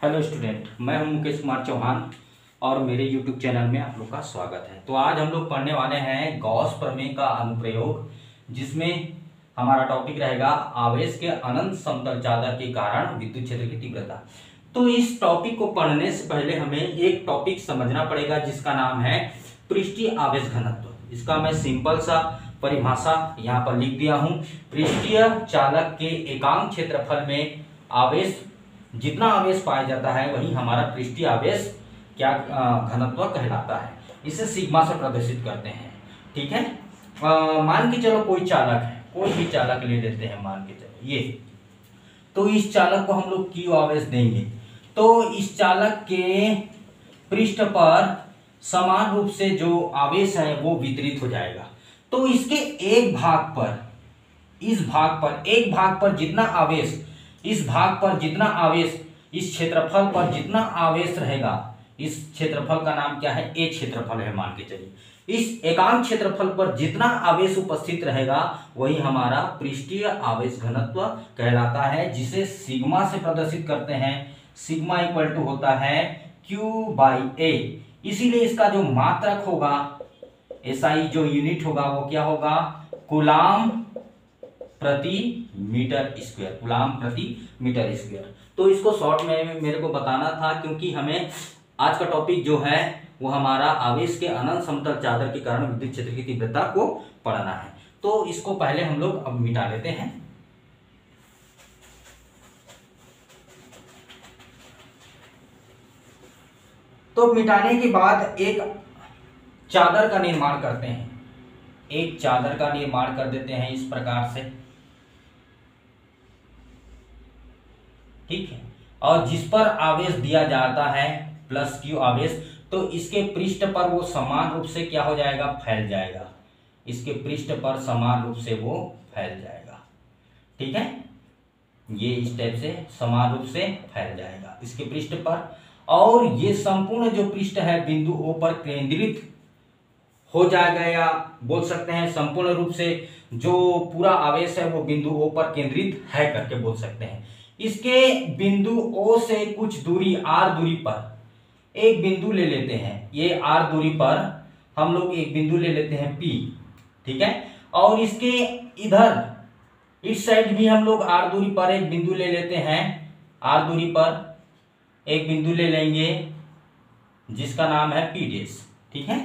Hello student, मैं हूं मुकेश कुमार चौहान और मेरे YouTube चैनल में आप लोग का स्वागत है। तो आज हम लोग पढ़ने वाले हैं गॉस प्रमेय का अनुप्रयोग, जिसमें हमारा टॉपिक रहेगा आवेश के अनंत समतल चादर के कारण विद्युत क्षेत्र की तीव्रता। तो इस टॉपिक को पढ़ने से पहले हमें एक टॉपिक समझना पड़ेगा जिसका नाम है पृष्ठीय आवेश घनत्व। इसका मैं सिंपल सा परिभाषा यहाँ पर लिख दिया हूँ। पृष्ठीय चालक के एकांक क्षेत्रफल में आवेश, जितना आवेश पाया जाता है वही हमारा पृष्ठीय आवेश क्या घनत्व कहलाता है। इसे सिग्मा से प्रदर्शित करते हैं। ठीक है, मान के चलो कोई चालक है, कोई भी चालक ले लेते हैं, मान के चलो ये। तो इस चालक को हम लोग Q आवेश देंगे, तो इस चालक के पृष्ठ पर समान रूप से जो आवेश है वो वितरित हो जाएगा। तो इसके एक भाग पर, इस भाग पर, एक भाग पर जितना आवेश, इस भाग पर जितना आवेश, इस क्षेत्रफल पर जितना आवेश रहेगा, इस क्षेत्रफल का नाम क्या है, ए क्षेत्रफल है मान के चलिए। इस एकांक क्षेत्रफल पर जितना आवेश उपस्थित रहेगा वही हमारा पृष्ठीय आवेश घनत्व कहलाता है, जिसे सिग्मा से प्रदर्शित करते हैं। सिग्मा इक्वल टू होता है Q/A। इसीलिए इसका जो मात्रक होगा, SI जो यूनिट होगा वो क्या होगा, कूलाम प्रति मीटर स्क्वायर, कूलाम प्रति मीटर स्क्वायर। तो इसको शॉर्ट में मेरे को बताना था, क्योंकि हमें आज का टॉपिक जो है वो हमारा आवेश के अनंत समतल चादर के कारण विद्युत क्षेत्र की तीव्रता को पढ़ना है। तो इसको पहले हम लोग अब मिटा लेते हैं। तो मिटाने के बाद एक चादर का निर्माण करते हैं, एक चादर का निर्माण कर देते हैं इस प्रकार से। ठीक है, और जिस पर आवेश दिया जाता है प्लस Q आवेश, तो इसके पृष्ठ पर वो समान रूप से क्या हो जाएगा, फैल जाएगा। इसके पृष्ठ पर समान रूप से वो फैल जाएगा। ठीक है, ये इस टाइप से समान रूप से फैल जाएगा इसके पृष्ठ पर, और ये संपूर्ण जो पृष्ठ है बिंदु O पर केंद्रित हो जाएगा, या बोल सकते हैं संपूर्ण रूप से जो पूरा आवेश है वो बिंदु O पर केंद्रित है करके बोल सकते हैं। इसके बिंदु O से कुछ दूरी R दूरी पर एक बिंदु ले लेते हैं। ये R दूरी पर हम लोग एक बिंदु ले लेते हैं P। ठीक है, और इसके इधर इस साइड भी हम लोग R दूरी पर एक बिंदु ले लेते हैं। R दूरी पर एक बिंदु ले लेंगे जिसका नाम है P डैश। ठीक है,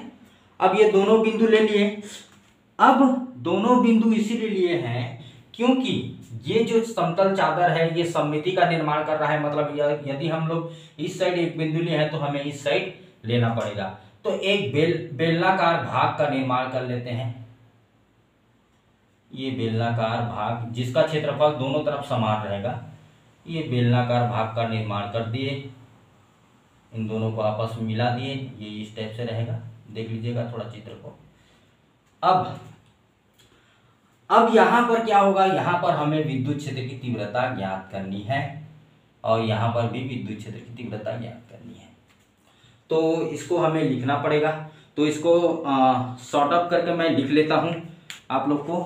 अब ये दोनों बिंदु ले लिए। अब दोनों बिंदु इसीलिए लिए हैं क्योंकि ये जो समतल चादर है ये सममिति का निर्माण कर रहा है। मतलब यदि हम लोग इस साइड एक बिंदु लिए हैं तो हमें इस साइड लेना पड़ेगा। तो एक बेलनाकार भाग का निर्माण कर लेते हैं। ये बेलनाकार भाग जिसका क्षेत्रफल दोनों तरफ समान रहेगा, ये बेलनाकार भाग का निर्माण कर दिए। इन दोनों को आपस में मिला दिए, ये इस टाइप से रहेगा। देख लीजिएगा थोड़ा चित्र को। अब यहां पर क्या होगा, यहां पर हमें विद्युत क्षेत्र की तीव्रता ज्ञात करनी है, और यहां पर भी विद्युत क्षेत्र की तीव्रता ज्ञात करनी है। तो इसको हमें लिखना पड़ेगा। तो इसको सॉर्ट आउट करके मैं लिख लेता हूं आप लोग को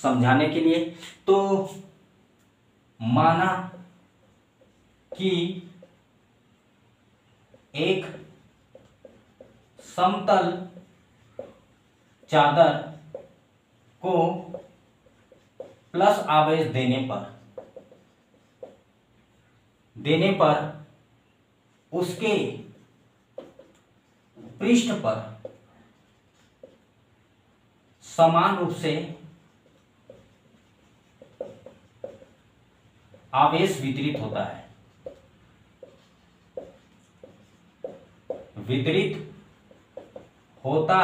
समझाने के लिए। तो माना कि एक समतल चादर को प्लस आवेश देने पर उसके पृष्ठ पर समान रूप से आवेश वितरित होता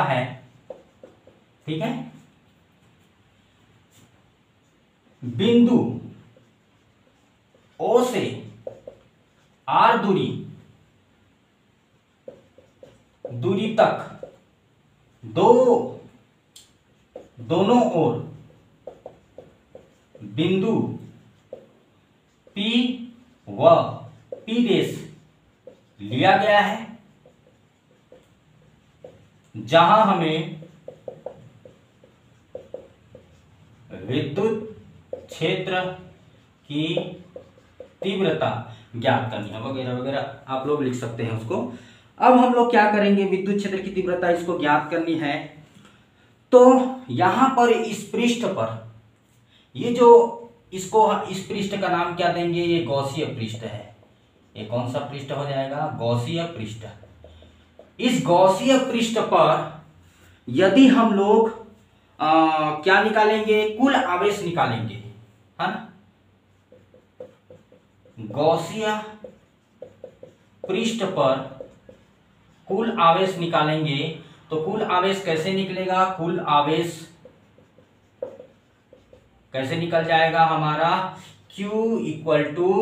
है, ठीक है। बिंदु O से R दूरी तक दोनों ओर बिंदु P व P डैश लिया गया है, जहां हमें विद्युत क्षेत्र की तीव्रता ज्ञात करनी है, वगैरह वगैरह आप लोग लिख सकते हैं उसको। अब हम लोग क्या करेंगे, विद्युत क्षेत्र की तीव्रता इसको ज्ञात करनी है। तो यहां पर इस पृष्ठ पर ये जो इसको इस पृष्ठ का नाम क्या देंगे, ये गॉसीय पृष्ठ है। ये कौन सा पृष्ठ हो जाएगा, गॉसीय पृष्ठ। इस गॉसीय पृष्ठ पर यदि हम लोग क्या निकालेंगे, कुल आवेश निकालेंगे, है ना। गॉसीय पृष्ठ पर कुल आवेश निकालेंगे तो कुल आवेश कैसे निकलेगा, कुल आवेश कैसे निकल जाएगा हमारा, Q equal to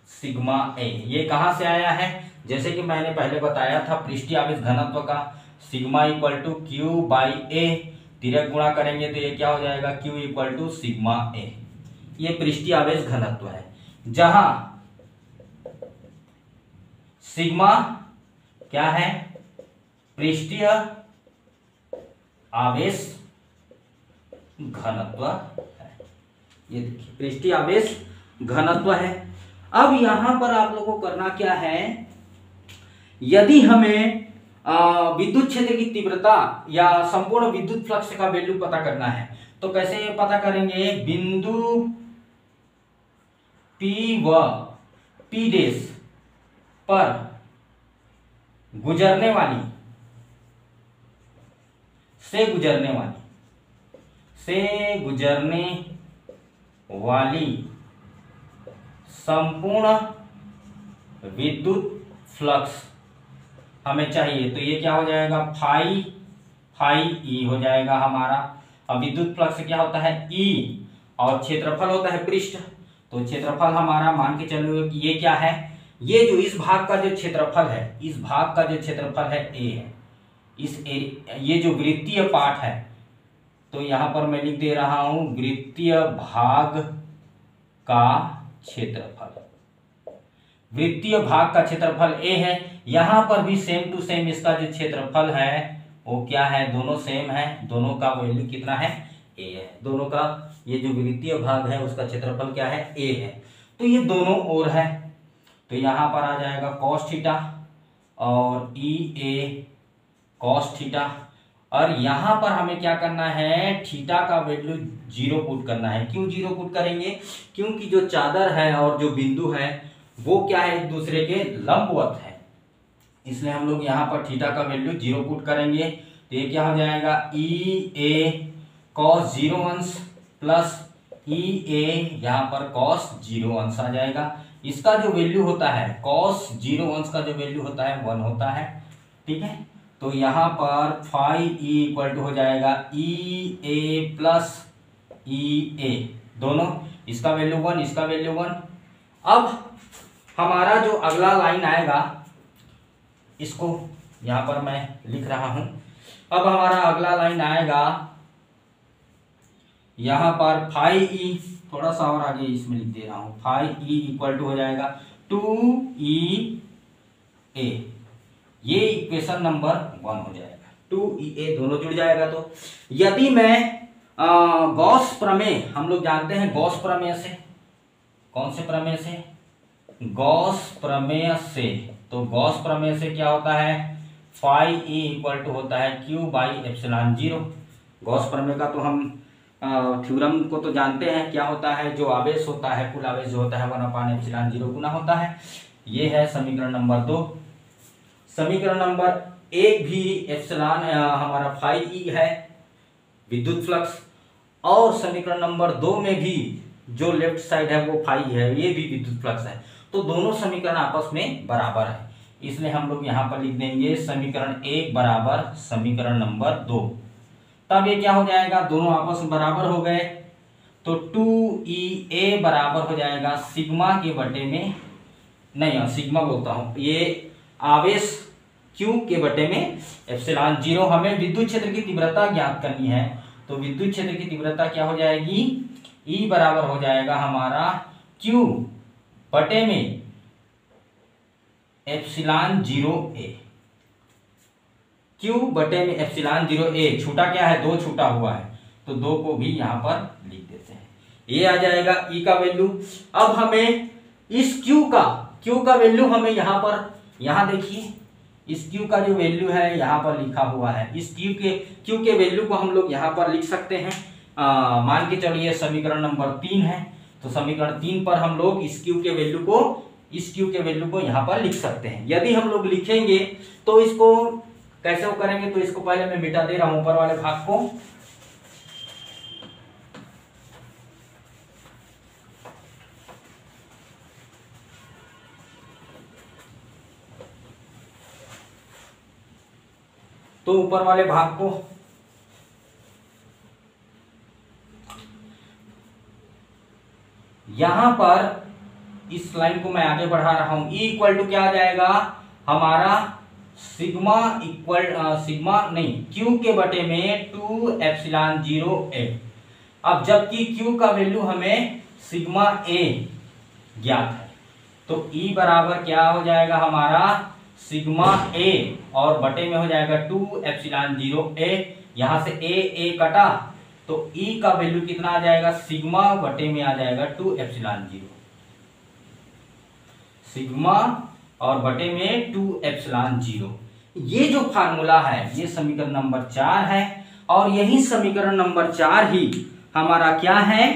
sigma A. ये कहां से आया है, जैसे कि मैंने पहले बताया था पृष्ठीय आवेश घनत्व का sigma equal to Q by A, तिर्यक गुणा करेंगे तो ये क्या हो जाएगा, Q equal to sigma A. ये पृष्ठीय आवेश घनत्व है, जहां सिग्मा क्या है, पृष्ठीय आवेश घनत्व है। ये देखिए पृष्ठीय आवेश घनत्व है। अब यहां पर आप लोगों को करना क्या है, यदि हमें विद्युत क्षेत्र की तीव्रता या संपूर्ण विद्युत फ्लक्स का वैल्यू पता करना है तो कैसे पता करेंगे, बिंदु P व P डैश पर गुजरने वाली से गुजरने वाली संपूर्ण विद्युत फ्लक्स हमें चाहिए। तो ये क्या हो जाएगा, फाई ई हो जाएगा हमारा। अब विद्युत फ्लक्स क्या होता है, ई, और क्षेत्रफल होता है पृष्ठ। तो क्षेत्रफल हमारा मान के चलो कि ये क्या है, ये जो इस भाग का जो क्षेत्रफल है, इस भाग का जो क्षेत्रफल है ए है। ये जो वृत्तीय पार्ट है, तो यहां पर मैं लिख दे रहा हूं वृत्तीय भाग का क्षेत्रफल। वृत्तीय भाग का क्षेत्रफल ए है। यहां पर भी सेम टू सेम इसका जो क्षेत्रफल है वो क्या है, दोनों सेम है, दोनों का वैल्यू कितना है, ए है। दोनों का ये जो वृत्तीय भाग है उसका क्षेत्रफल क्या है, ए है। तो ये दोनों ओर है, तो यहां पर आ जाएगा कॉस थीटा और ई ए कॉस थीटा। और यहां पर हमें क्या करना है, थीटा का वैल्यू 0 पुट करना है। क्यों 0 पुट करेंगे, क्योंकि जो चादर है और जो बिंदु है वो क्या है, एक दूसरे के लंबवत है, इसलिए हम लोग यहाँ पर थीटा का वैल्यू 0 पुट करेंगे। तो ये क्या हो जाएगा, ई ए कॉस 0 अंश प्लस ई ए यहाँ पर कॉस 0 अंश आ जाएगा। इसका जो वैल्यू होता है कॉस 0 अंश का जो वैल्यू होता है 1 होता है, ठीक है। तो यहाँ पर फाई ई इक्वल टू हो जाएगा ई ए प्लस ई ए, दोनों इसका वैल्यू 1, इसका वैल्यू 1। अब हमारा जो अगला लाइन आएगा इसको यहां पर मैं लिख रहा हूं। अब हमारा अगला लाइन आएगा यहां पर फाई ई, थोड़ा सा और आगे इसमें लिख दे रहा हूं, फाई ई इक्वल टू हो जाएगा 2e a। ये इक्वेशन नंबर 1 हो जाएगा, 2e a दोनों जुड़ जाएगा। तो यदि मैं गॉस प्रमेय, हम लोग जानते हैं गॉस प्रमेय से, कौन से प्रमेय से, गॉस प्रमेय से। तो गॉस प्रमेय से क्या होता है, फाई ई इक्वल टू होता है क्यू बाई एप्सिलॉन 0। गॉस प्रमेय का तो हम थ्योरम को तो जानते हैं, क्या होता है, जो आवेश होता है, कुल आवेश जो होता है 1/एप्सिलॉन 0 गुना होता है। ये है समीकरण नंबर 2। समीकरण नंबर 1 भी एप्सिलॉन हमारा फाई ई है, विद्युत फ्लक्स, और समीकरण नंबर 2 में भी जो लेफ्ट साइड है वो फाई है, ये भी विद्युत फ्लक्स है। तो दोनों समीकरण आपस में बराबर है, इसलिए हम लोग यहाँ पर लिख देंगे समीकरण 1 बराबर समीकरण नंबर 2। तब ये क्या हो जाएगा, दोनों आपस में बराबर हो गए, तो 2e बराबर हो जाएगा सिग्मा के बटे में, नहीं सिग्मा बोलता हूं, ये आवेश Q के बटे में एप्सिलॉन 0। हमें विद्युत क्षेत्र की तीव्रता ज्ञात करनी है, तो विद्युत क्षेत्र की तीव्रता क्या हो जाएगी, E बराबर हो जाएगा हमारा Q बटे में एप्सिलॉन 0a। Q बटे में एप्सिलॉन 0a, छूटा क्या है, 2 छूटा हुआ है, तो 2 को भी यहां पर लिख देते हैं। ये आ जाएगा E का वैल्यू। अब हमें इस Q का वैल्यू हमें यहाँ पर, यहाँ देखिए इस Q का जो वैल्यू है यहाँ पर लिखा हुआ है, इस Q के वैल्यू को हम लोग यहाँ पर लिख सकते हैं। मान के चलिए समीकरण नंबर 3 है, तो समीकरण 3 पर हम लोग इस Q के वैल्यू को यहाँ पर लिख सकते हैं। यदि हम लोग लिखेंगे तो इसको कैसे वो करेंगे, तो इसको पहले मैं मिटा दे रहा हूं ऊपर वाले भाग को। तो ऊपर वाले भाग को यहां पर इस लाइन को मैं आगे बढ़ा रहा हूं। E इक्वल टू क्या आ जाएगा हमारा Q के बटे में 2 एप्सिलॉन 0 A। अब जबकि Q का वैल्यू हमें सिग्मा A ज्ञात है, तो E बराबर क्या हो जाएगा हमारा सिग्मा A और बटे में हो जाएगा 2 एप्सिलॉन 0 A। यहां से A कटा तो E का वैल्यू कितना आ जाएगा, सिग्मा बटे में आ जाएगा 2 एप्सिलॉन 0, सिग्मा और बटे में 2 एप्सिलॉन 0। ये जो फार्मूला है ये समीकरण नंबर 4 है, और यही समीकरण नंबर 4 ही हमारा क्या है,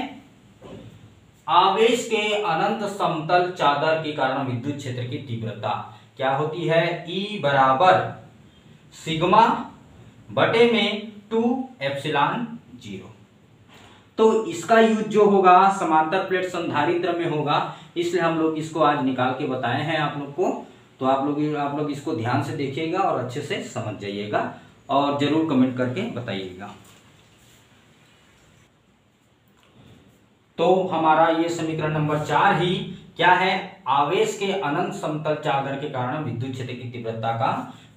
आवेश के अनंत समतल चादर के कारण विद्युत क्षेत्र की तीव्रता क्या होती है, E बराबर सिग्मा बटे में 2 एप्सिलॉन 0। तो इसका यूज जो होगा समांतर प्लेट संधारित्र में होगा, इसलिए हम लोग इसको आज निकाल के बताए हैं आप लोग को। तो आप लोग इसको ध्यान से देखिएगा और अच्छे से समझ जाइएगा और जरूर कमेंट करके बताइएगा। तो हमारा ये समीकरण नंबर 4 ही क्या है, आवेश के अनंत समतल चादर के कारण विद्युत क्षेत्र की तीव्रता का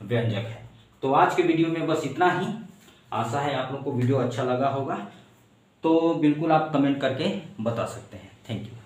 व्यंजक है। तो आज के वीडियो में बस इतना ही। आशा है आप लोग को वीडियो अच्छा लगा होगा, तो बिल्कुल आप कमेंट करके बता सकते हैं। Thank you.